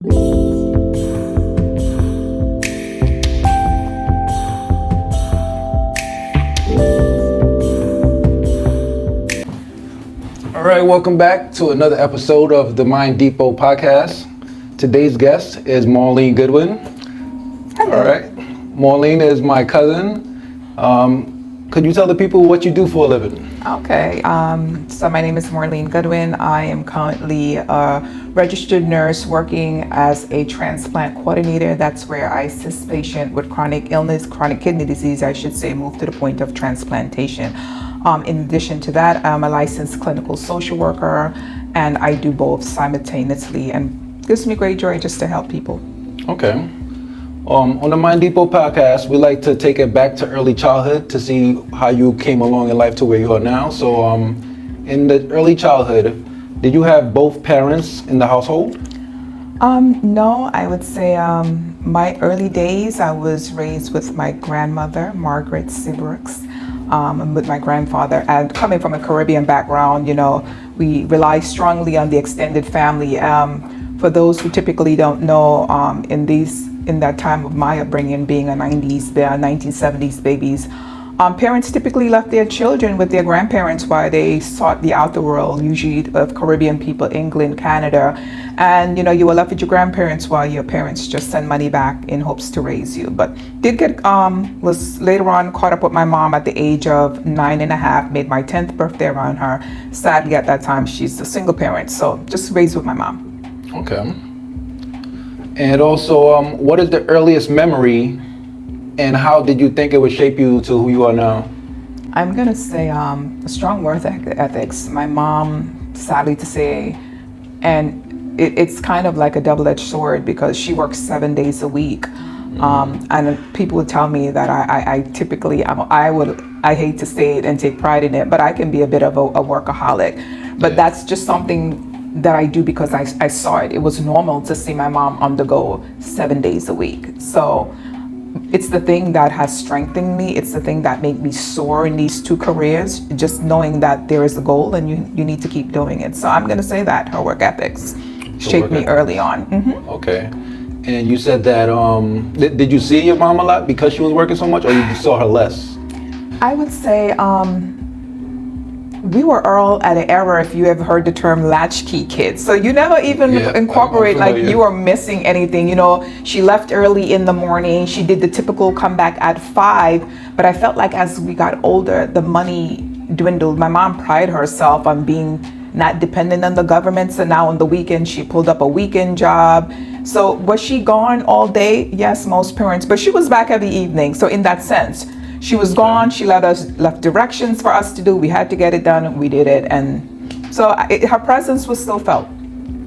All right, welcome back to another episode of the Mind Depot podcast. Today's guest is Morline Goodwin. Hello. All right, Morline is my cousin. Could you tell the people what you do for a living? Okay, so my name is Morline Goodwin. I am currently a registered nurse working as a transplant coordinator. That's where I assist patients with chronic illness, chronic kidney disease, I should say, move to the point of transplantation. In addition to that, I'm a licensed clinical social worker, and I do both simultaneously, and it gives me great joy just to help people. Okay. On the Mind Depot podcast, we like to take it back to early childhood to see how you came along in life to where you are now. So in the early childhood, did you have both parents in the household? No, I would say my early days, I was raised with my grandmother, Margaret Seabrooks, and with my grandfather. And coming from a Caribbean background, you know, we rely strongly on the extended family. For those who typically don't know, in that time of my upbringing, being a 1970s babies, parents typically left their children with their grandparents while they sought the outer world, usually of Caribbean people, England, Canada. And you know, you were left with your grandparents while your parents just send money back in hopes to raise you. But was later on caught up with my mom at the age of 9.5, made my 10th birthday around her. Sadly, at that time, she's a single parent, so just raised with my mom. Okay. And also, what is the earliest memory and how did you think it would shape you to who you are now? I'm gonna say a strong work ethics. My mom, sadly to say, and it's kind of like a double-edged sword because she works 7 days a week. And people would tell me that I typically, I hate to say it and take pride in it, but I can be a bit of a workaholic. But that's just something that I do because I saw it. It was normal to see my mom on the go 7 days a week. So it's the thing that has strengthened me. It's the thing that made me soar in these two careers, just knowing that there is a goal and you need to keep doing it. So I'm gonna say that her work ethics shaped me early on. Mm-hmm. Okay. And you said that, did you see your mom a lot because she was working so much, or you saw her less? I would say, we were all at an era, if you ever heard the term latchkey kids. So you never even incorporate like you were missing anything. You know, she left early in the morning. She did the typical come back at 5. But I felt like as we got older, the money dwindled. My mom prided herself on being not dependent on the government. So now on the weekend, she pulled up a weekend job. So was she gone all day? Yes, most parents, but she was back every evening. So in that sense, she was gone. She left directions for us to do. We had to get it done. We did it, and so her presence was still felt.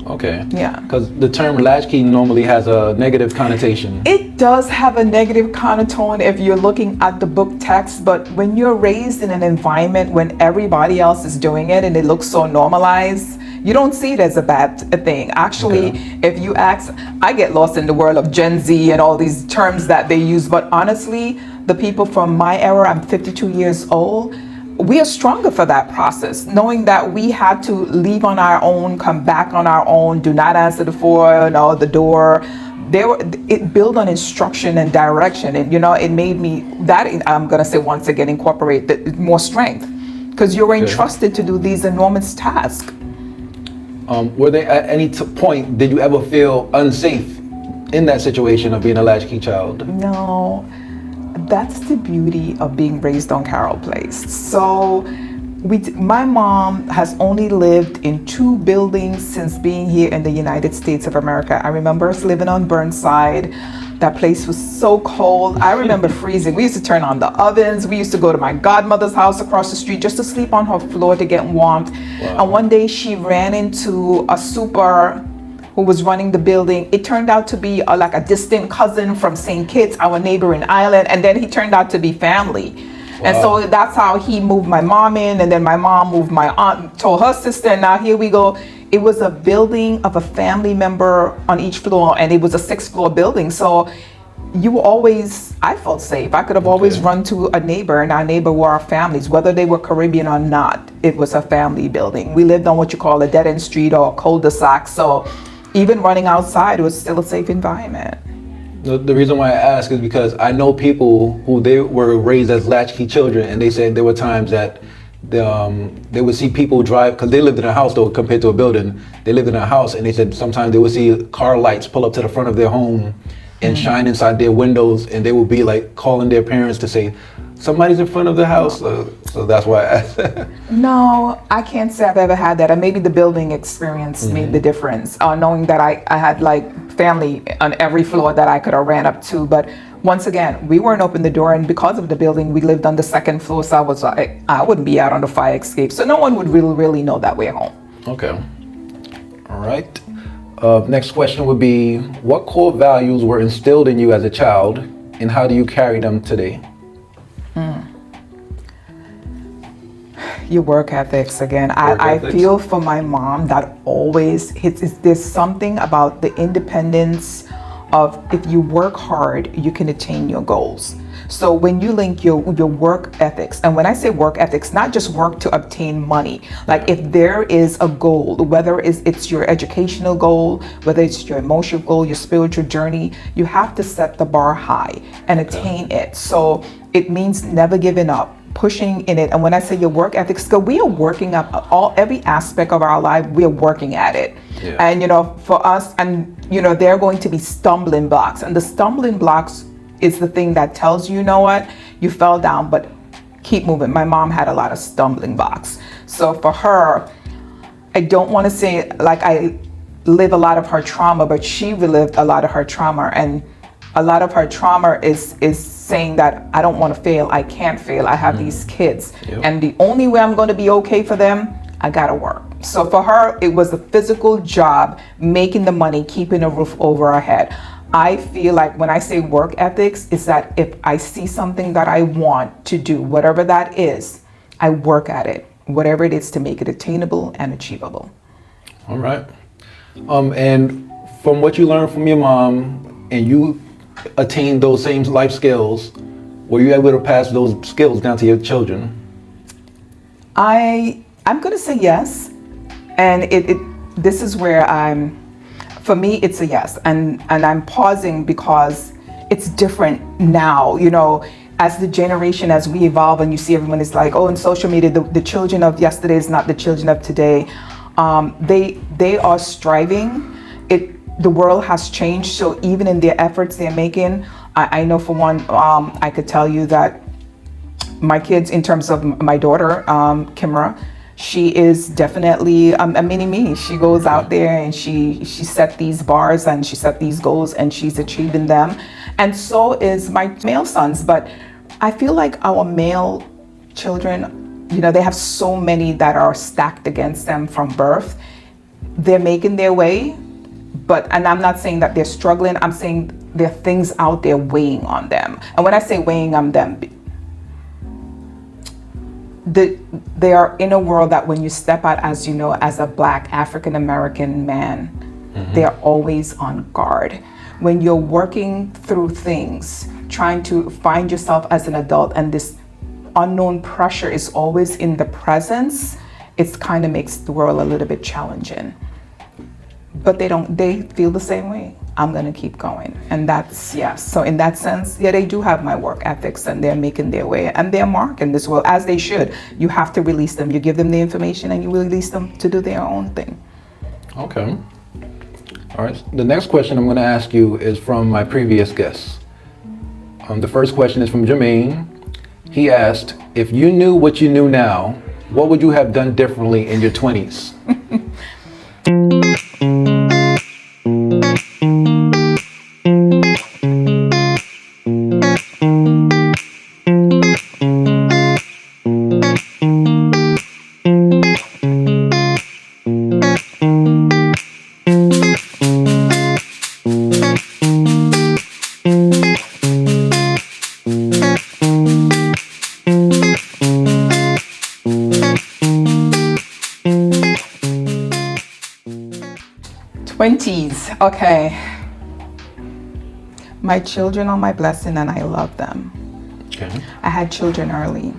Okay. Yeah. Because the term latchkey normally has a negative connotation. It does have a negative connotation if you're looking at the book text, but when you're raised in an environment when everybody else is doing it and it looks so normalized, you don't see it as a bad thing. Actually, if you ask, I get lost in the world of Gen Z and all these terms that they use, but honestly, the people from my era, I'm 52 years old, we are stronger for that process, knowing that we had to leave on our own, come back on our own, do not answer the phone or the door. It built on instruction and direction, and you know, it made me that I'm gonna say once again incorporate more strength because you're entrusted to do these enormous tasks. Were they at any point did you ever feel unsafe in that situation of being a latchkey child? No. That's the beauty of being raised on Carroll Place. So my mom has only lived in 2 buildings since being here in the United States of America. I remember us living on Burnside. That place was so cold. I remember freezing. We used to turn on the ovens. We used to go to my godmother's house across the street just to sleep on her floor to get warmth. Wow. And one day she ran into a super who was running the building. It turned out to be like a distant cousin from St. Kitts, our neighbor in Ireland, and then he turned out to be family. Wow. And so that's how he moved my mom in, and then my mom moved my aunt, told her sister, and now here we go. It was a building of a family member on each floor, and it was a 6-floor building. So you were always, I felt safe. I could have always run to a neighbor, and our neighbor were our families, whether they were Caribbean or not. It was a family building. We lived on what you call a dead-end street or a cul-de-sac. So even running outside was still a safe environment. The reason why I ask is because I know people who they were raised as latchkey children, and they said there were times that they would see people drive, because they lived in a house though compared to a building. They lived in a house, and they said sometimes they would see car lights pull up to the front of their home and shine inside their windows, and they would be like calling their parents to say, somebody's in front of the house. So that's why I asked. No, I can't say I've ever had that. And maybe the building experience made the difference, knowing that I had like family on every floor that I could have ran up to. But once again, we weren't open the door, and because of the building, we lived on the second floor, so I was like, I wouldn't be out on the fire escape. So no one would really know that we're home. Okay. All right. Next question would be, what core values were instilled in you as a child, and how do you carry them today? Your work ethics again. I feel for my mom that always hits. There's something about the independence of, if you work hard, you can attain your goals. So when you link your work ethics, and when I say work ethics, not just work to obtain money, like if there is a goal, whether it's your educational goal, whether it's your emotional goal, your spiritual journey, you have to set the bar high and attain it. So it means never giving up, pushing in it. And when I say your work ethics, because we are working up every aspect of our life, we are working at it. Yeah. And for us, and there are going to be stumbling blocks, and the stumbling blocks is the thing that tells you, what, you fell down, but keep moving. My mom had a lot of stumbling blocks. So for her, I don't want to say like I live a lot of her trauma, but she relived a lot of her trauma. And a lot of her trauma is saying that I don't want to fail. I can't fail. I have these kids. Yep. And the only way I'm going to be okay for them, I got to work. So for her, it was a physical job, making the money, keeping a roof over her head. I feel like when I say work ethics, is that if I see something that I want to do, whatever that is, I work at it, whatever it is, to make it attainable and achievable. All right. And from what you learned from your mom, and you attained those same life skills, were you able to pass those skills down to your children? I'm going to say yes. And this is where for me, it's a yes. And I'm pausing because it's different now, as the generation, as we evolve, and you see everyone is like, oh, in social media, the children of yesterday is not the children of today. They are striving. The world has changed. So even in their efforts they're making, I know for one, I could tell you that my kids, in terms of my daughter, Kimra, she is definitely a mini me. She goes out there and she set these bars and she set these goals and she's achieving them. And so is my male sons. But I feel like our male children, they have so many that are stacked against them from birth. They're making their way, and I'm not saying that they're struggling. I'm saying there are things out there weighing on them. And when I say weighing on them, they are in a world that when you step out, as as a Black African American man, they're always on guard. When you're working through things, trying to find yourself as an adult, and this unknown pressure is always in the presence, it kind of makes the world a little bit challenging. But they feel the same way. I'm gonna keep going. And that's, yes. So in that sense, they do have my work ethics, and they're making their way, and they're marking this world as they should. You have to release them. You give them the information and you release them to do their own thing. Okay. All right. The next question I'm gonna ask you is from my previous guest. The first question is from Jamaine. He asked, if you knew what you knew now, what would you have done differently in your 20s? 20s, okay. My children are my blessing and I love them. Okay. I had children early.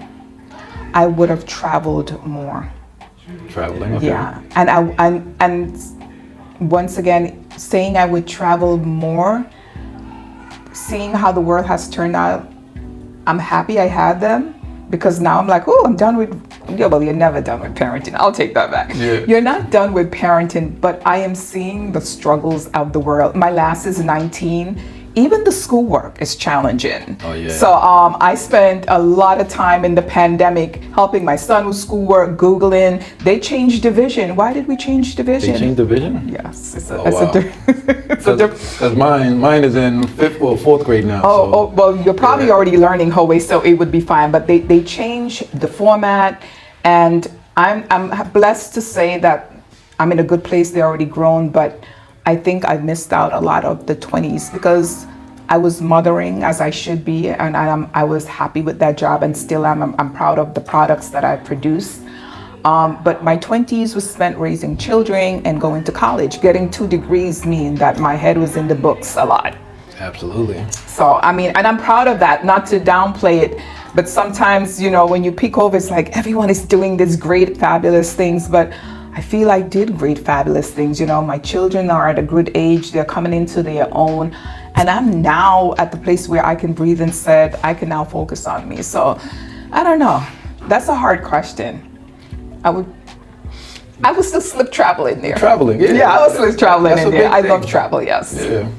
I would have traveled more. Traveling, okay. Yeah, and once again, saying I would travel more, seeing how the world has turned out, I'm happy I had them, because now I'm like, oh, I'm done with, yeah, well, you're never done with parenting. I'll take that back. Yeah. You're not done with parenting, but I am seeing the struggles of the world. My last is 19. Even the schoolwork is challenging. Oh, yeah. So I spent a lot of time in the pandemic helping my son with schoolwork, Googling. They changed division. Why did we change division? They changed division? Yes. Wow. Because mine is in fourth grade now. Well, you're probably already learning Hoey, so it would be fine. But they changed the format, and I'm blessed to say that I'm in a good place. They're already grown, but I think I missed out a lot of the 20s because I was mothering as I should be, and I was happy with that job, and still am. I'm proud of the products that I produce. But my 20s was spent raising children and going to college. Getting 2 degrees mean that my head was in the books a lot. Absolutely. So, I mean, and I'm proud of that, not to downplay it, but sometimes, you know, when you peek over, it's like everyone is doing this great, fabulous things, but I feel I did great, fabulous things. You know, my children are at a good age, they're coming into their own, and I'm now at the place where I can breathe and said, I can now focus on me. So, I don't know. That's a hard question. I would still slip travel in there. Traveling, yeah. Yeah, I would slip traveling That's in there. I love travel, yes. Yeah.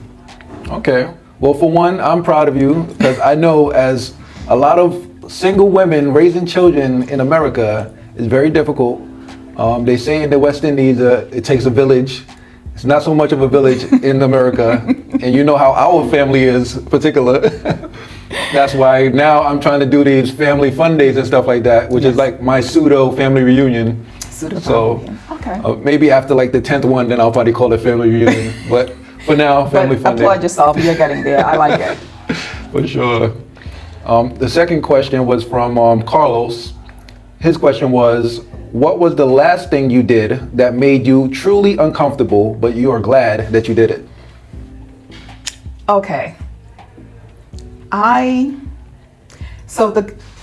Okay. Well, for one, I'm proud of you because I know as a lot of single women raising children in America is very difficult. They say in the West Indies, it takes a village. It's not so much of a village in America. And you know how our family is particular. That's why now I'm trying to do these family fun days and stuff like that, which is like my pseudo family reunion. Okay. Maybe after like the 10th one, then I'll probably call it family reunion. But for now, family fun day. Applaud yourself. You're getting there. I like it. For sure. The second question was from Carlos. His question was, what was the last thing you did that made you truly uncomfortable, but you are glad that you did it? Okay.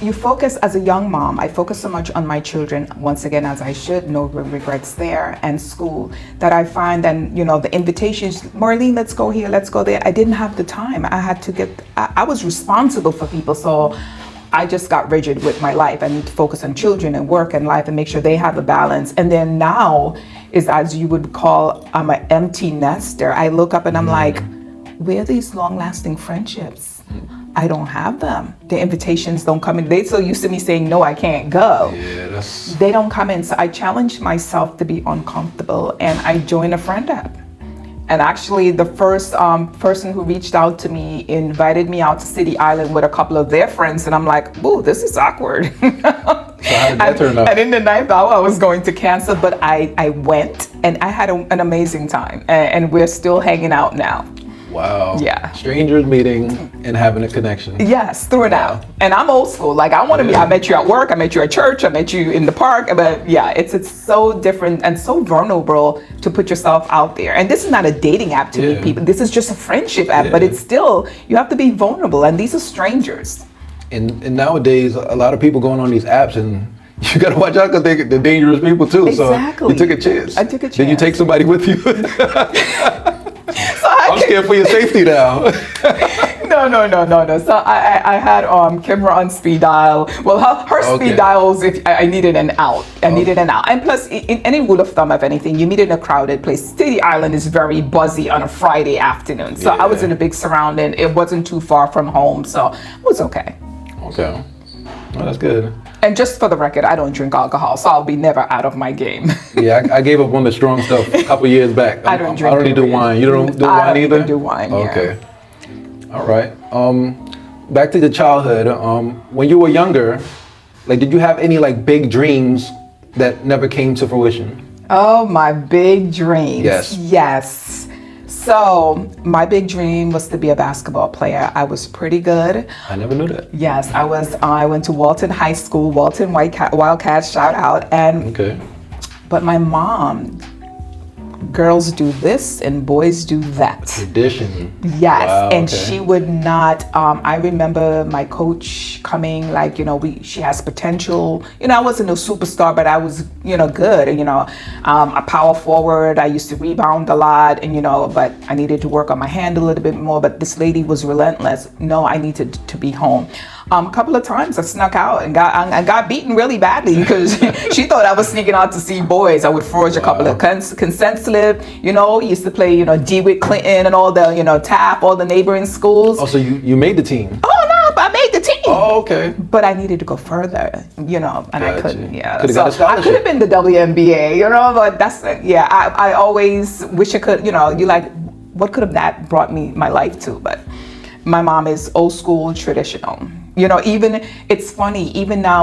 You focus as a young mom, I focus so much on my children, once again, as I should, no regrets there, and school, that I find, and you know, the invitations, Morline, let's go here, let's go there. I didn't have the time. I was responsible for people, so I just got rigid with my life. I need to focus on children and work and life and make sure they have a balance. And then now is, as you would call, I'm an empty nester. I look up and I'm like, where are these long-lasting friendships? I don't have them. The invitations don't come in. They so used to me saying, no, I can't go. Yeah, They don't come in. So I challenged myself to be uncomfortable, and I joined a friend app. And actually the first person who reached out to me invited me out to City Island with a couple of their friends. And I'm like, ooh, this is awkward. So how did that turn out? And in the 9th hour, I was going to cancel, but I went, and I had an amazing time. And we're still hanging out now. Wow. Yeah. Strangers meeting and having a connection. Yes, through it out. And I'm old school. Like, I want to be, I met you at work, I met you at church, I met you in the park. But yeah, it's so different and so vulnerable to put yourself out there. And this is not a dating app to meet people. This is just a friendship app, but it's still, you have to be vulnerable. And these are strangers. And nowadays, a lot of people going on these apps, and you gotta watch out because they're dangerous people too. Exactly. So you took a chance. I took a chance. Did you take somebody with you? So I'm scared for your safety now. No. So I had camera on speed dial. Well, her speed dials, if I needed an out. And plus, in any rule of thumb of anything, you meet in a crowded place. City Island is very buzzy on a Friday afternoon. So I was in a big surrounding. It wasn't too far from home, so it was okay. Okay. Well, that's good. And just for the record, I don't drink alcohol, so I'll be never out of my game. Yeah, I gave up on the strong stuff a couple years back. I don't drink. I don't even do wine. You don't do wine either? I don't do wine, Okay. All right. Back to the childhood. When you were younger, like, did you have any like big dreams that never came to fruition? Oh, my big dreams. Yes. So my big dream was to be a basketball player. I was pretty good. I never knew that. Yes, I was. I went to Walton High School, Wildcats, shout out. And but my mom girls do this and boys do that. Tradition. Yes, Wow, and okay. she would not. I remember my coach coming, like, she has potential. I wasn't a superstar, but I was, good. A power forward. I used to rebound a lot, and but I needed to work on my hand a little bit more. But this lady was relentless. No, I needed to be home. A couple of times I snuck out and got beaten really badly because she thought I was sneaking out to see boys. I would forge a couple of consent slip. Used to play DeWitt Clinton and all the TAP, all the neighboring schools. Oh, so you made the team? Oh no, I made the team. Oh, okay. But I needed to go further, and I couldn't. Yeah, Could have got a scholarship. I could have been the WNBA, but that's I always wish I could. What could have that brought my life to? But my mom is old school, traditional. Even it's funny. Even now,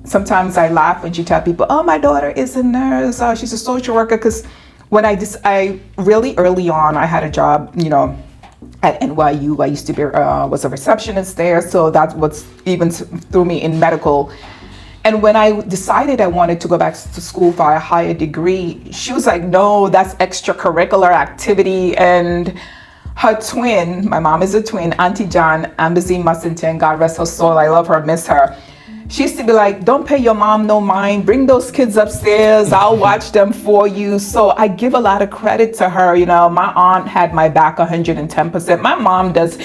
sometimes I laugh when she tell people, "Oh, my daughter is a nurse. She's a social worker." Because when I really early on, I had a job, at NYU. I used to be was a receptionist there, so that's what's even threw me in medical. And when I decided I wanted to go back to school for a higher degree, she was like, "No, that's extracurricular activity." And her twin, my mom is a twin, Auntie John, Ambazine Mussington, God rest her soul, I love her, miss her. She used to be like, "Don't pay your mom no mind, bring those kids upstairs, I'll watch them for you." So I give a lot of credit to her. My aunt had my back 110%. My mom does.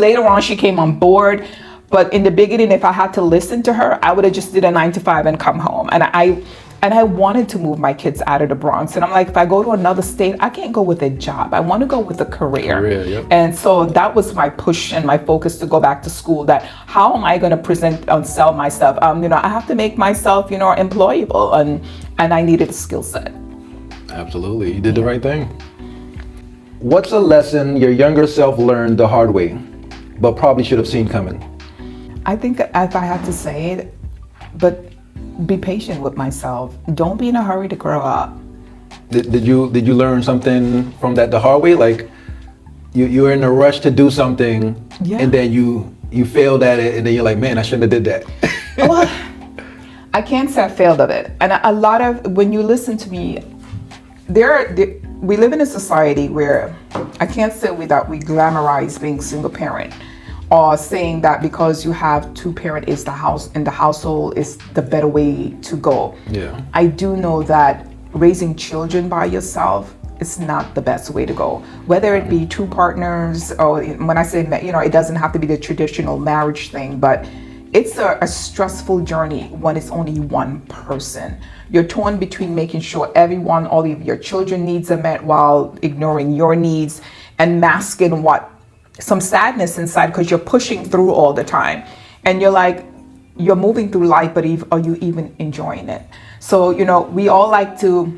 Later on she came on board, but in the beginning, if I had to listen to her, I would have just did a 9 to 5 and come home. And I wanted to move my kids out of the Bronx. And I'm like, if I go to another state, I can't go with a job. I want to go with a career. Yep. And so that was my push and my focus to go back to school. That how am I going to present and sell myself? I have to make myself, employable, and I needed a skill set. Absolutely, you did the right thing. What's a lesson your younger self learned the hard way, but probably should have seen coming? I think if I had to say it, but be patient with myself. Don't be in a hurry to grow up. Did you learn something from that the hard way? Like you're in a rush to do something, and then you failed at it, and then you're like, "Man, I shouldn't have did that." Well, I can't say I failed at it. And a lot of, when you listen to me, we live in a society where I can't say we glamorize being single parent, or saying that because you have two parent is in the household is the better way to go. Yeah. I do know that raising children by yourself is not the best way to go. Whether it be two partners, or when I say, it doesn't have to be the traditional marriage thing, but it's a stressful journey when it's only one person. You're torn between making sure all of your children needs are met while ignoring your needs and masking some sadness inside because you're pushing through all the time. And you're moving through life, but are you even enjoying it? So, we all like to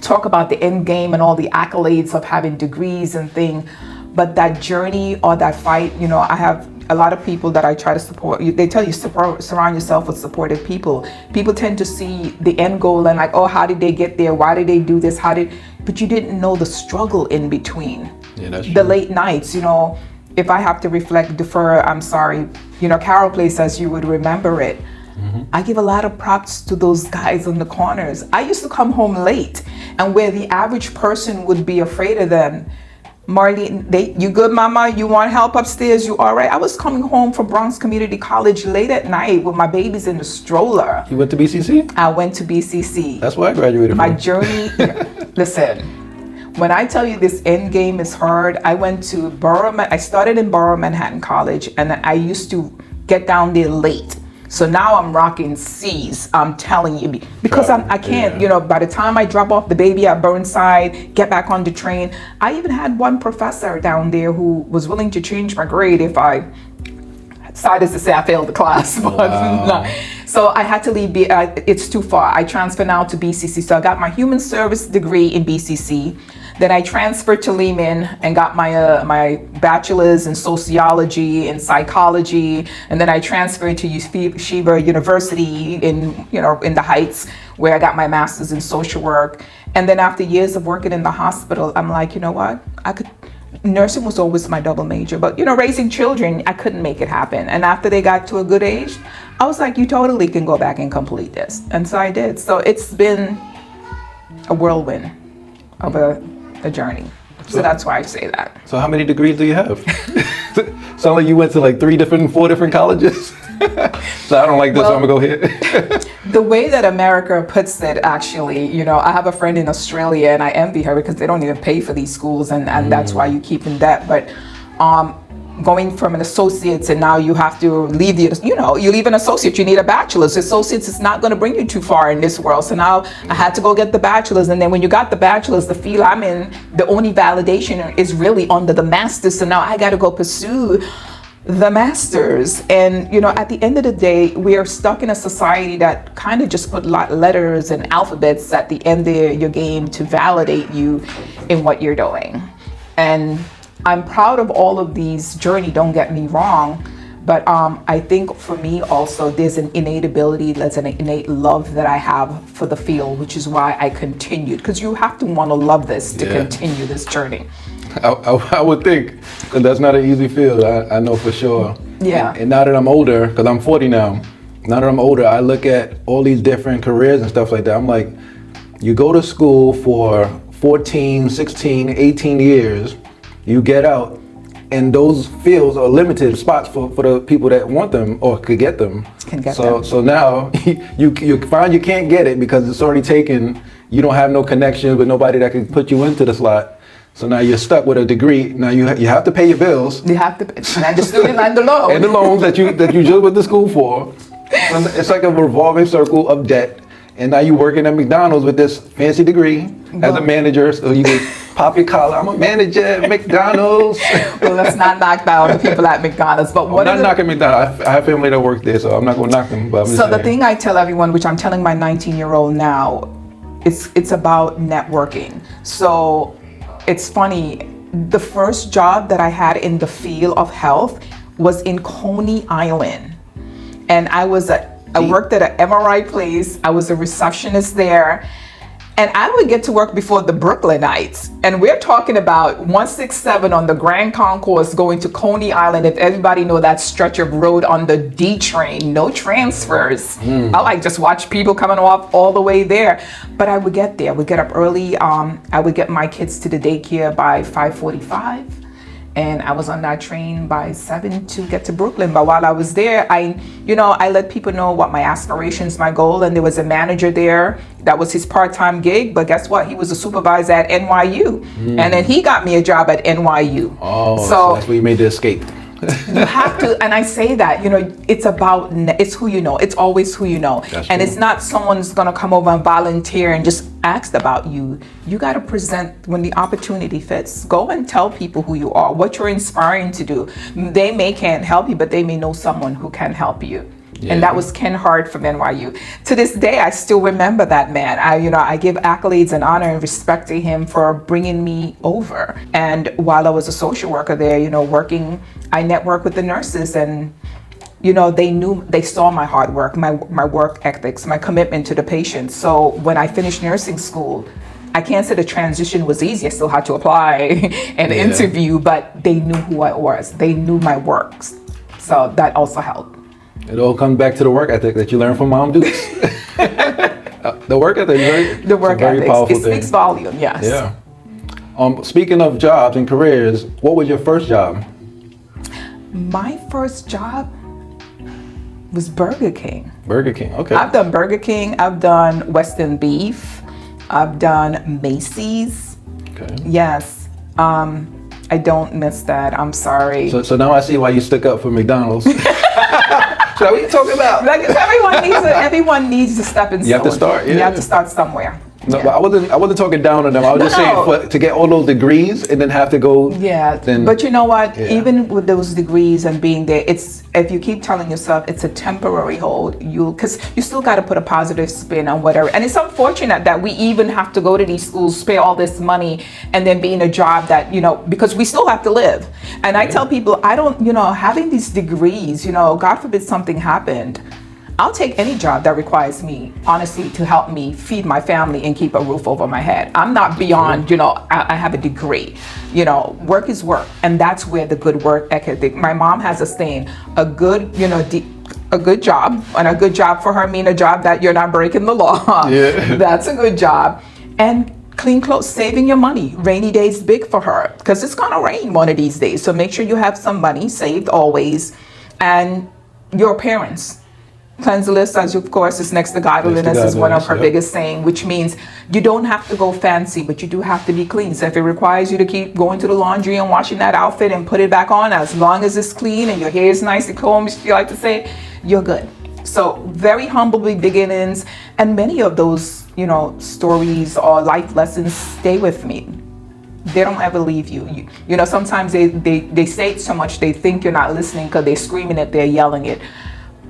talk about the end game and all the accolades of having degrees and things, but that journey or that fight, I have a lot of people that I try to support. They tell you surround yourself with supportive people. People tend to see the end goal and like, oh, how did they get there? Why did they do this? But you didn't know the struggle in between. Yeah, that's the true. late nights, if I have to defer, I'm sorry, Carol Place as you would remember it. Mm-hmm. I give a lot of props to those guys on the corners. I used to come home late, and where the average person would be afraid of them, Marlene, you good, mama? You want help upstairs? You all right? I was coming home from Bronx Community College late at night with my babies in the stroller. You went to BCC? I went to BCC. That's where I graduated My from. journey, listen, when I tell you this end game is hard, I went to I started in Borough Manhattan College, and I used to get down there late. So now I'm rocking C's, I'm telling you, because I can't, by the time I drop off the baby at Burnside, get back on the train. I even had one professor down there who was willing to change my grade if I decided to say I failed the class. But no. So I had to leave, it's too far. I transfer now to BCC. So I got my human service degree in BCC. Then I transferred to Lehman and got my bachelor's in sociology and psychology, and then I transferred to Yeshiva University in the Heights, where I got my master's in social work. And then after years of working in the hospital, I'm like, you know what? Nursing was always my double major, but raising children, I couldn't make it happen. And after they got to a good age, I was like, you totally can go back and complete this, and so I did. So it's been a whirlwind. of a journey. So that's why I say that. So how many degrees do you have? Sound like you went to like 4 different colleges. So I don't like this, so I'm gonna go here. The way that America puts it, actually, you know, I have a friend in Australia and I envy her because they don't even pay for these schools, and that's why you keep in debt. But going from an associate's and now you have to leave you leave an associate, you need a bachelor's. Associates is not going to bring you too far in this world. So now I had to go get the bachelor's, and then when you got the bachelor's, the field I'm in, the only validation is really under the master's. So now I got to go pursue the masters. And you know, at the end of the day, we are stuck in a society that kind of just put letters and alphabets at the end of your game to validate you in what you're doing. And I'm proud of all of these journey, don't get me wrong, but I think for me also there's an innate ability, there's an innate love that I have for the field, which is why I continued, because you have to want to love this to continue this journey. I would think, because that's not an easy field, I know for sure. Yeah. And now that I'm older, because I'm 40 now that I'm older, I look at all these different careers and stuff like that. I'm like, you go to school for 14, 16, 18 years, you get out, and those fields are limited spots for the people that want them or could get them. So now you find you can't get it because it's already taken. You don't have no connection with nobody that can put you into the slot. So now you're stuck with a degree. Now you have to pay your bills. You have to pay, and the student and the loan. And the loans that you just went to school for. So it's like a revolving circle of debt. And now you're working at McDonald's with this fancy degree as a manager, so you can pop your collar. I'm a manager at McDonald's. Well, let's not knock down the people at McDonald's. But I'm not knocking McDonald's. I have family that work there, so I'm not going to knock them. But so the thing I tell everyone, which I'm telling my 19-year-old now, it's about networking. So it's funny. The first job that I had in the field of health was in Coney Island, and I worked at an MRI place. I was a receptionist there. And I would get to work before the Brooklynites. And we're talking about 167 on the Grand Concourse going to Coney Island. If everybody know that stretch of road on the D train, no transfers. I just watch people coming off all the way there. But I would get there. I would get up early. I would get my kids to the daycare by 5:45. And I was on that train by 7 to get to Brooklyn. But while I was there, I let people know what my aspirations, my goal. And there was a manager there. That was his part-time gig. But guess what? He was a supervisor at NYU. And then he got me a job at NYU. Oh, so that's where you made the escape. You have to, and I say that, it's who you know. It's always who you know. That's and true. It's not someone's going to come over and volunteer and just ask about you. You got to present when the opportunity fits. Go and tell people who you are, what you're inspiring to do. They can't help you, but they may know someone who can help you. Yeah. And that was Ken Hart from NYU. To this day, I still remember that man. I give accolades and honor and respect to him for bringing me over. And while I was a social worker there, working, I networked with the nurses, and they saw my hard work, my work ethics, my commitment to the patient. So when I finished nursing school, I can't say the transition was easy. I still had to apply and interview, but they knew who I was. They knew my works. So that also helped. It all comes back to the work ethic that you learned from Mom Dukes. The work ethic, right? The work ethic. It speaks volume, yes. Yeah. Speaking of jobs and careers, what was your first job? My first job was Burger King. Burger King, okay. I've done Burger King. I've done Western Beef. I've done Macy's. Okay. Yes. I don't miss that. I'm sorry. So now I see why you stuck up for McDonald's. So what are you talking about? Like everyone needs to step in. You have to start. Yeah. You have to start somewhere. No, but I wasn't talking down on them. I was just saying to get all those degrees and then have to go. Yeah. But you know what? Yeah. Even with those degrees and being there, if you keep telling yourself it's a temporary hold, because you still got to put a positive spin on whatever. And it's unfortunate that we even have to go to these schools, pay all this money, and then be in a job that because we still have to live. And I tell people, I don't, having these degrees, God forbid something happened. I'll take any job that requires me, honestly, to help me feed my family and keep a roof over my head. I'm not beyond, I have a degree. Work is work. And that's where the good work ethic. My mom has a saying, a good job, and a good job for her mean a job that you're not breaking the law. Yeah. That's a good job. And clean clothes, saving your money. Rainy days big for her because it's gonna rain one of these days. So make sure you have some money saved always. And your appearance. Cleanliness, as of course, is next to godliness, is one of her biggest saying, which means you don't have to go fancy, but you do have to be clean. So if it requires you to keep going to the laundry and washing that outfit and put it back on, as long as it's clean and your hair is nice and combed, you like to say, you're good. So very humble beginnings, and many of those, stories or life lessons stay with me. They don't ever leave you. Sometimes they say it so much they think you're not listening because they're screaming it, they're yelling it.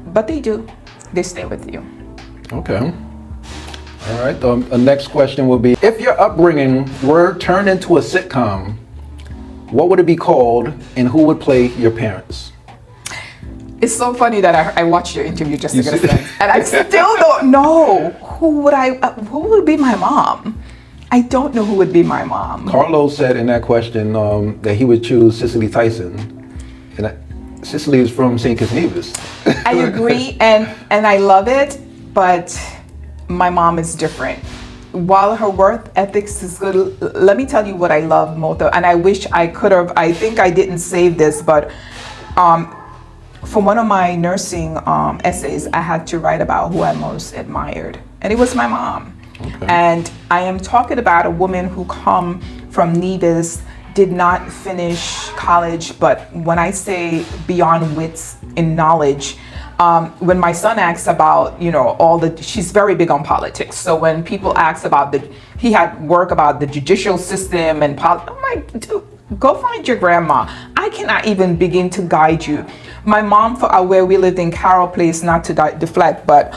But they do. They stay with you. Okay. All right. The next question will be, if your upbringing were turned into a sitcom, what would it be called and who would play your parents? It's so funny that I watched your interview just to get a sense, and I still don't know who would be my mom. I don't know who would be my mom. Carlos said in that question that he would choose Cicely Tyson, and Cicely is from St. Kitts. I agree, and I love it, but my mom is different. While her work ethics is good, let me tell you what I love most of, and I wish I could have. I think I didn't save this, but for one of my nursing essays, I had to write about who I most admired, and it was my mom. Okay. And I am talking about a woman who come from Nevis, did not finish college, but when I say beyond wits in knowledge, when my son asks about, she's very big on politics. So when people ask about he had work about the judicial system and I'm like, dude, go find your grandma. I cannot even begin to guide you. My mom, where we lived in Carroll Place, not to deflect, but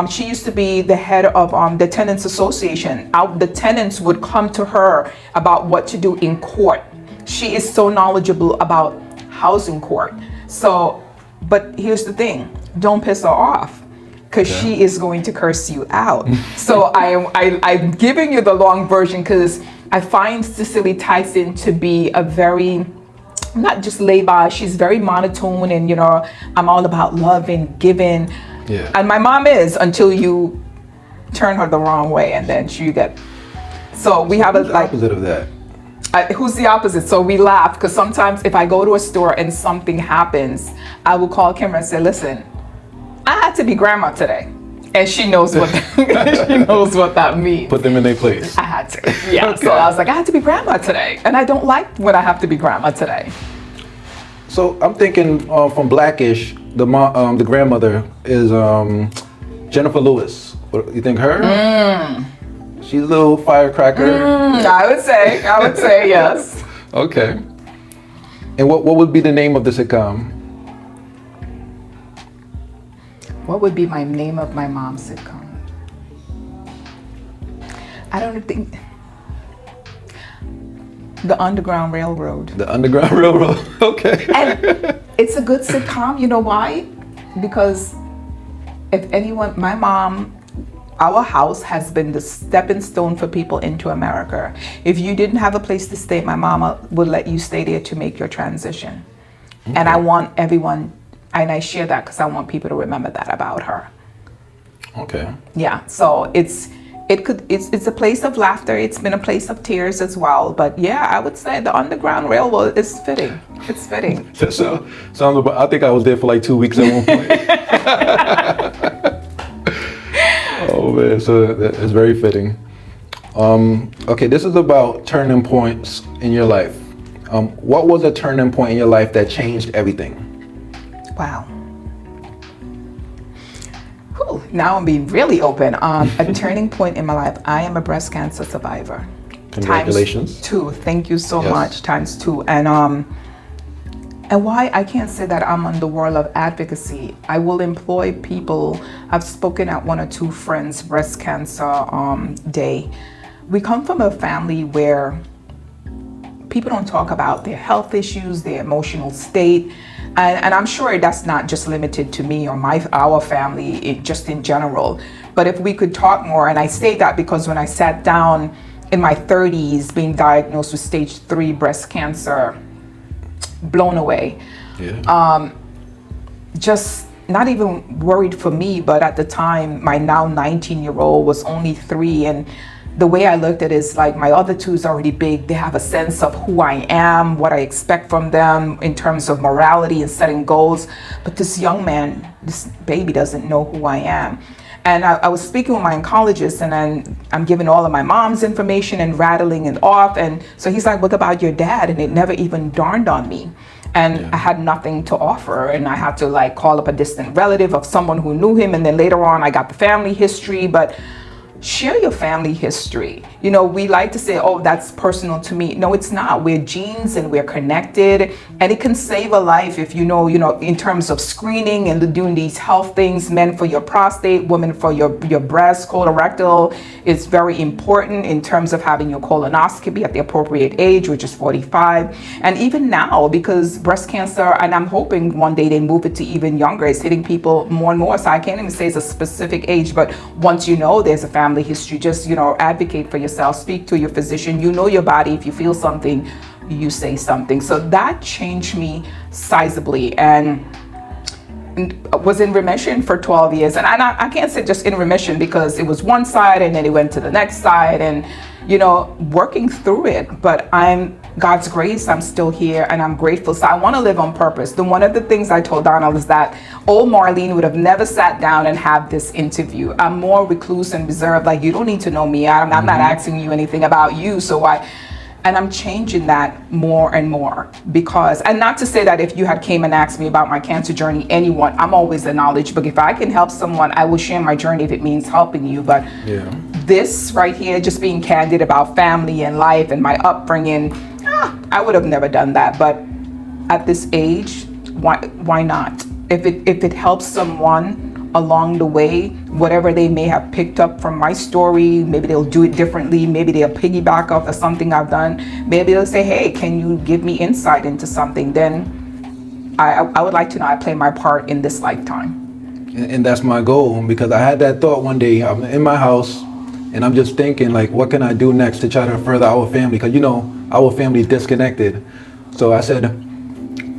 she used to be the head of the Tenants Association. The tenants would come to her about what to do in court. She is so knowledgeable about housing court. So, but here's the thing, don't piss her off, because she is going to curse you out. So I'm giving you the long version because I find Cicely Tyson to be a very, not just laid by, she's very monotone, and I'm all about love and giving. Yeah. And my mom is, until you turn her the wrong way, and then she get. So we have the opposite of that. Who's the opposite? So we laugh because sometimes if I go to a store and something happens, I will call Kimber and say, "Listen, I had to be grandma today," and she knows what she knows what that means. Put them in their place. I had to. Yeah. Okay. So I was like, I had to be grandma today, and I don't like when I have to be grandma today. So I'm thinking from Blackish, the grandmother is Jennifer Lewis. What, you think her? She's a little firecracker. I would say yes. Okay. And what would be the name of the sitcom? What would be my name of my mom's sitcom? I don't think. The Underground Railroad. The Underground Railroad. Okay. And it's a good sitcom. You know why? Because if anyone, my mom, our house has been the stepping stone for people into America. If you didn't have a place to stay, my mama would let you stay there to make your transition. Okay. And I want everyone, and I share that because I want people to remember that about her. Okay. Yeah, so it's a place of laughter. It's been a place of tears as well. But yeah, I would say the Underground Railroad is fitting. It's fitting. So I think I was there for like 2 weeks at one point. Oh man, so it's very fitting. Okay, this is about turning points in your life. What was a turning point in your life that changed everything? Wow. Whew, now I'm being really open. A turning point in my life. I am a breast cancer survivor. Congratulations. ×2. Thank you so much. ×2. And why I can't say that I'm on the world of advocacy. I will employ people. I've spoken at one or two friends' breast cancer day. We come from a family where people don't talk about their health issues, their emotional state. And I'm sure that's not just limited to me or our family, just in general. But if we could talk more, and I say that because when I sat down in my 30s being diagnosed with stage 3 breast cancer, blown away. Yeah. Just not even worried for me, but at the time, my now 19-year-old was only 3, and the way I looked at it is like my other two is already big. They have a sense of who I am, what I expect from them in terms of morality and setting goals. But this young man, this baby doesn't know who I am. And I was speaking with my oncologist, and then I'm giving all of my mom's information and rattling it off. And so he's like, what about your dad? And it never even dawned on me. And I had nothing to offer. And I had to like call up a distant relative of someone who knew him. And then later on, I got the family history. But share your family history. You know, we like to say, oh, that's personal to me. No, it's not. We're genes and we're connected, and it can save a life if you know, in terms of screening and doing these health things, men for your prostate, women for your breast, colorectal. It's very important in terms of having your colonoscopy at the appropriate age, which is 45. And even now, because breast cancer, and I'm hoping one day they move it to even younger, it's hitting people more and more. So I can't even say it's a specific age, but once you know there's a family history, just, advocate for yourself, speak to your physician. You know your body. If you feel something, you say something. So that changed me sizably, and was in remission for 12 years. And I can't say just in remission, because it was one side and then it went to the next side, and working through it. But God's grace, I'm still here, and I'm grateful. So I want to live on purpose. One of the things I told Donald is that old Marlene would have never sat down and had this interview. I'm more recluse and reserved. Like, you don't need to know me. I'm not asking you anything about you. And I'm changing that more and more, because, and not to say that if you had came and asked me about my cancer journey, anyone, I'm always a knowledge book. If I can help someone, I will share my journey if it means helping you. But this right here, just being candid about family and life and my upbringing, I would have never done that. But at this age, why not? If it helps someone along the way, whatever they may have picked up from my story, maybe they'll do it differently, maybe they'll piggyback off of something I've done, maybe they'll say, hey, can you give me insight into something? Then I would like to know I play my part in this lifetime. And that's my goal, because I had that thought one day. I'm in my house and I'm just thinking, like, what can I do next to try to further our family? Because our family is disconnected. So I said,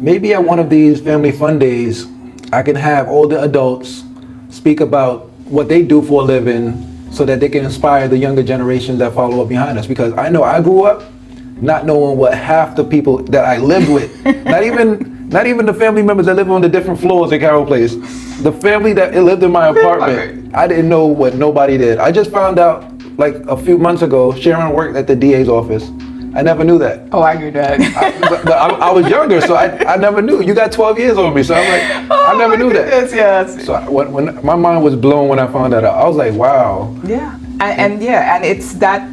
maybe at one of these family fun days, I can have all the adults speak about what they do for a living, so that they can inspire the younger generations that follow up behind us. Because I know I grew up not knowing what half the people that I lived with, not even the family members that live on the different floors in Carroll Place, the family that lived in my apartment, I didn't know what nobody did. I just found out like a few months ago, Sharon worked at the DA's office. I never knew that. Oh, I knew that. But I was younger, so I never knew. You got 12 years on me, so I'm like, I never knew that. Yes. So when my mind was blown when I found that out, I was like, wow. Yeah, and it's that,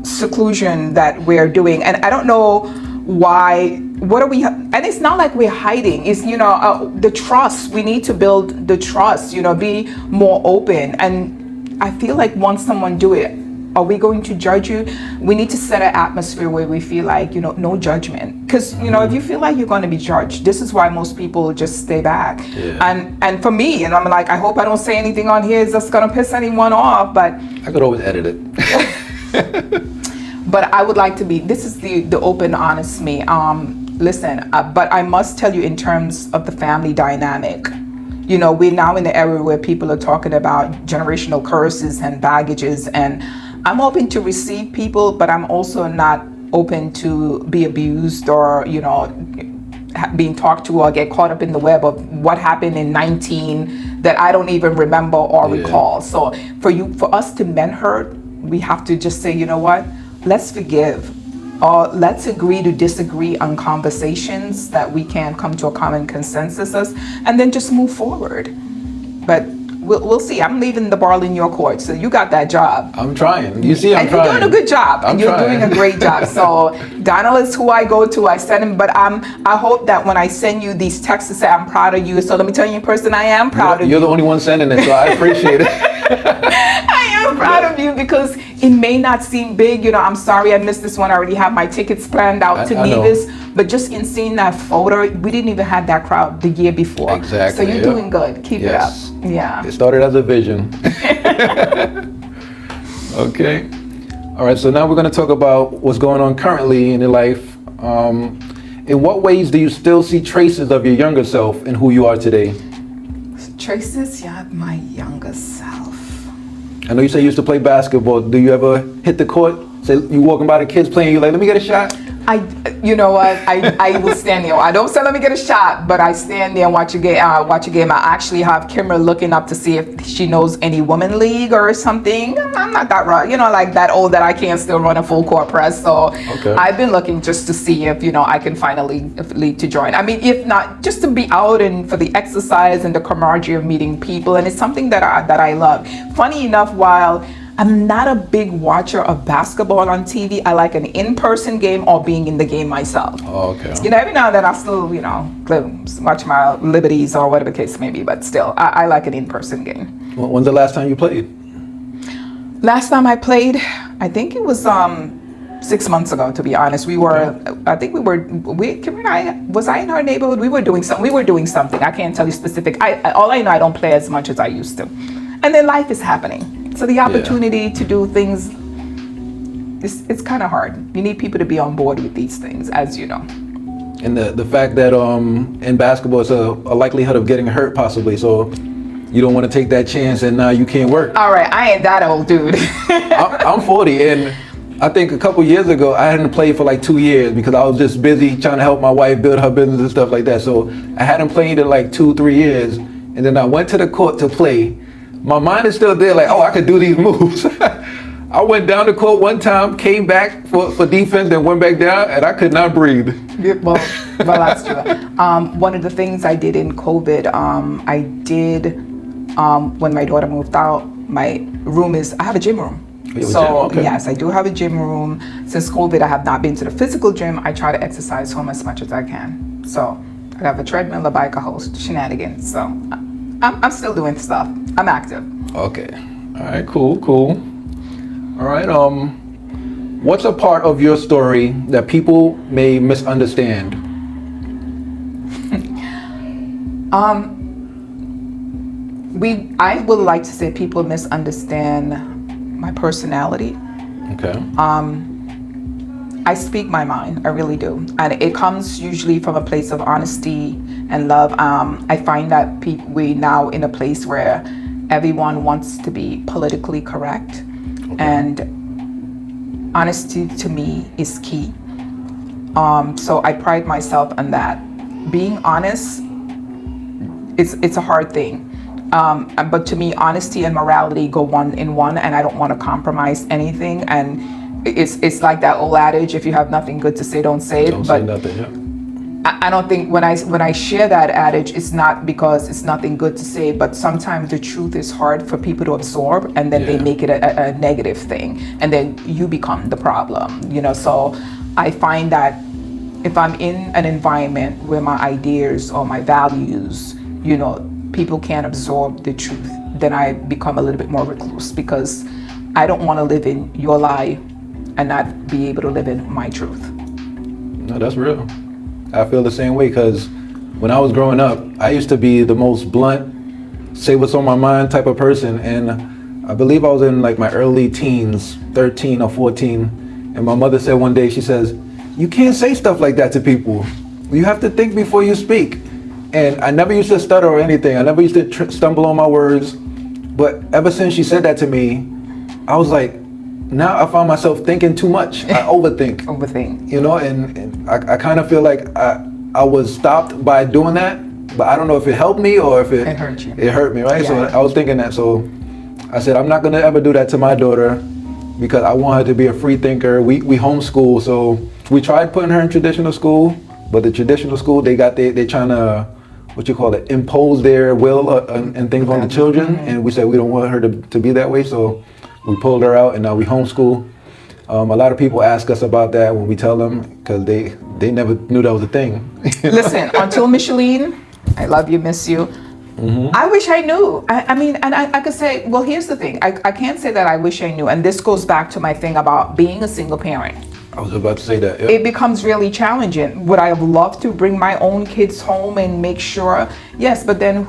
seclusion that we're doing. And I don't know why, what are we, and it's not like we're hiding. It's, the trust, we need to build the trust, be more open. And I feel like once someone do it, are we going to judge you? We need to set an atmosphere where we feel like, no judgment. Because, if you feel like you're going to be judged, this is why most people just stay back. Yeah. And for me, and I'm like, I hope I don't say anything on here that's going to piss anyone off, but I could always edit it. But I would like to be, this is the open, honest me. Listen, but I must tell you, in terms of the family dynamic, we're now in the era where people are talking about generational curses and baggages, and I'm open to receive people, but I'm also not open to be abused or, being talked to or get caught up in the web of what happened in 19 that I don't even remember or recall. So for us to mend hurt, we have to just say, you know what, let's forgive, or let's agree to disagree on conversations that we can come to a common consensus, and then just move forward. But we'll see. I'm leaving the ball in your court, so you got that job. I'm trying. You see, I'm trying. And you're doing a good job. You're doing a great job. So Donald is who I go to. I send him, but I hope that when I send you these texts to say I'm proud of you. So let me tell you in person, I am proud of you. You're the only one sending it, so I appreciate it. I am proud of you, because it may not seem big. I'm sorry I missed this one. I already have my tickets planned out to Nevis. But just in seeing that photo, we didn't even have that crowd the year before. Exactly. So you're doing good. Keep it up. Yeah. It started as a vision. Okay. All right. So now we're going to talk about what's going on currently in your life. In what ways do you still see traces of your younger self in who you are today? Traces, yeah, my younger self. I know you say you used to play basketball. Do you ever hit the court? Say you walking by the kids playing, you like, let me get a shot? You know what? I will stand there. I don't say let me get a shot, but I stand there and watch a game. I actually have Kimmer looking up to see if she knows any women league or something. I'm not that right, like that old that I can't still run a full court press. So okay. I've been looking just to see if I can find a league to join. I mean, if not, just to be out and for the exercise and the camaraderie of meeting people, and it's something that I love. Funny enough, while I'm not a big watcher of basketball on TV, I like an in-person game or being in the game myself. Oh, okay. Every now and then I still, watch my liberties or whatever the case may be, but still, I like an in-person game. When's the last time you played? Last time I played, I think it was 6 months ago, to be honest. Kim and I, was I in our neighborhood? We were doing something. I can't tell you specific. All I know, I don't play as much as I used to. And then life is happening. So the opportunity to do things, it's kind of hard. You need people to be on board with these things, as you know. And the fact that in basketball, it's a likelihood of getting hurt possibly. So you don't want to take that chance and now you can't work. All right, I ain't that old, dude. I'm 40, and I think a couple years ago, I hadn't played for like 2 years because I was just busy trying to help my wife build her business and stuff like that. So I hadn't played in like 2-3 years. And then I went to the court to play. My mind is still there, like, oh, I could do these moves. I went down the court one time, came back for defense, then went back down, and I could not breathe. Yeah, well, that's true. One of the things I did in COVID, when my daughter moved out, I have a gym room. Okay. Yes, I do have a gym room. Since COVID, I have not been to the physical gym. I try to exercise home as much as I can. So I have a treadmill, a bike, a host, shenanigans. So I'm still doing stuff. I'm active. Okay. All right, cool. All right, what's a part of your story that people may misunderstand? I would like to say people misunderstand my personality. Okay. I speak my mind, I really do. And it comes usually from a place of honesty and love. I find that we now in a place where everyone wants to be politically correct. Okay. And honesty to me is key. So I pride myself on that. Being honest, it's a hard thing. But to me, honesty and morality go one in one, and I don't want to compromise anything. And it's like that old adage: if you have nothing good to say, don't say it. Don't say nothing. Yeah. I don't think when I share that adage, it's not because it's nothing good to say, but sometimes the truth is hard for people to absorb, and then they make it a negative thing, and then you become the problem. So I find that if I'm in an environment where my ideas or my values, people can't absorb the truth, then I become a little bit more recluse, because I don't want to live in your lie and not be able to live in my truth. No, that's real. I feel the same way, because when I was growing up, I used to be the most blunt, say what's on my mind type of person. And I believe I was in like my early teens, 13 or 14. And my mother said one day, she says, "You can't say stuff like that to people. You have to think before you speak." And I never used to stutter or anything. I never used to stumble on my words. But ever since she said that to me, I was like, now I find myself thinking too much. I overthink. And I kind of feel like I was stopped by doing that, but I don't know if it helped me or if it hurt you. It hurt me, right? Yeah. So I was thinking that. So I said, I'm not going to ever do that to my daughter, because I want her to be a free thinker. We homeschool, so we tried putting her in traditional school, but the traditional school, they're trying to, impose their will and things on the children. And we said we don't want her to be that way, so we pulled her out, and now we homeschool. A lot of people ask us about that when we tell them, because they never knew that was a thing. Listen, until Micheline, I love you, miss you. Mm-hmm. I wish I knew. I mean, and I could say, well, here's the thing. I can't say that I wish I knew. And this goes back to my thing about being a single parent. I was about to say that. Yeah. It becomes really challenging. Would I have loved to bring my own kids home and make sure? Yes, but then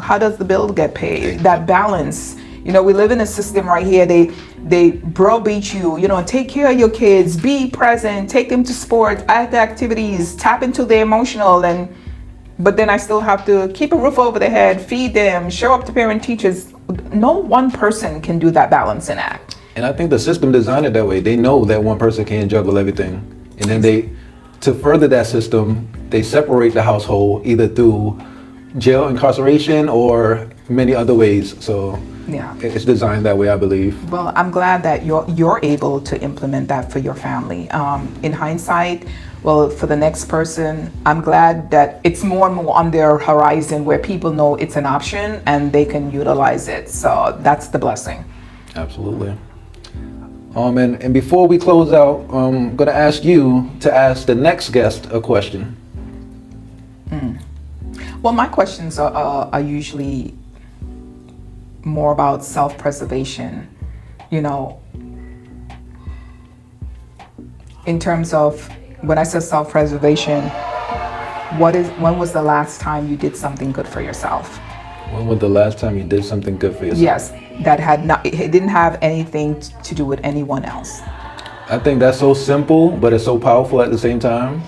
how does the bill get paid? That balance. We live in a system right here. They browbeat you, take care of your kids, be present, take them to sports, activities, tap into their emotional, but then I still have to keep a roof over their head, feed them, show up to parent teachers. no one person can do that balancing act. And I think the system designed it that way. They know that one person can't juggle everything. And then to further that system, they separate the household either through jail incarceration or many other ways. So Yeah. it's designed that way, I believe. Well, I'm glad that you're able to implement that for your family. In hindsight, well, for the next person, I'm glad that it's more and more on their horizon where people know it's an option and they can utilize it. So that's the blessing. Absolutely. And before we close out, I'm going to ask you to ask the next guest a question. Well, my questions are usually more about self-preservation, you know, in terms of when I say self-preservation, when was the last time you did something good for yourself? When was the last time you did something good for yourself? Yes, that it didn't have anything to do with anyone else. I think that's so simple, but it's so powerful at the same time,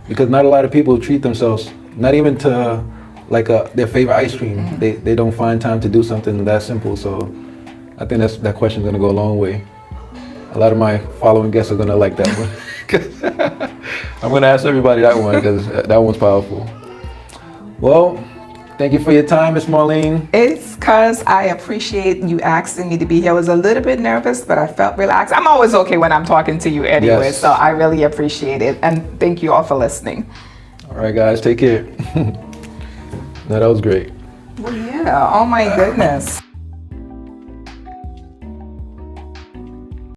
because not a lot of people treat themselves, not even to like their favorite ice cream. Mm-hmm. They don't find time to do something that simple. So I think that question's gonna go a long way. A lot of my following guests are gonna like that one. I'm gonna ask everybody that one because that one's powerful. Well, thank you for your time, Miss Marlene. It's because I appreciate you asking me to be here. I was a little bit nervous, but I felt relaxed. I'm always okay when I'm talking to you anyway, Yes. so I really appreciate it. And thank you all for listening. All right, guys, take care. No, that was great. Well, yeah, oh my goodness.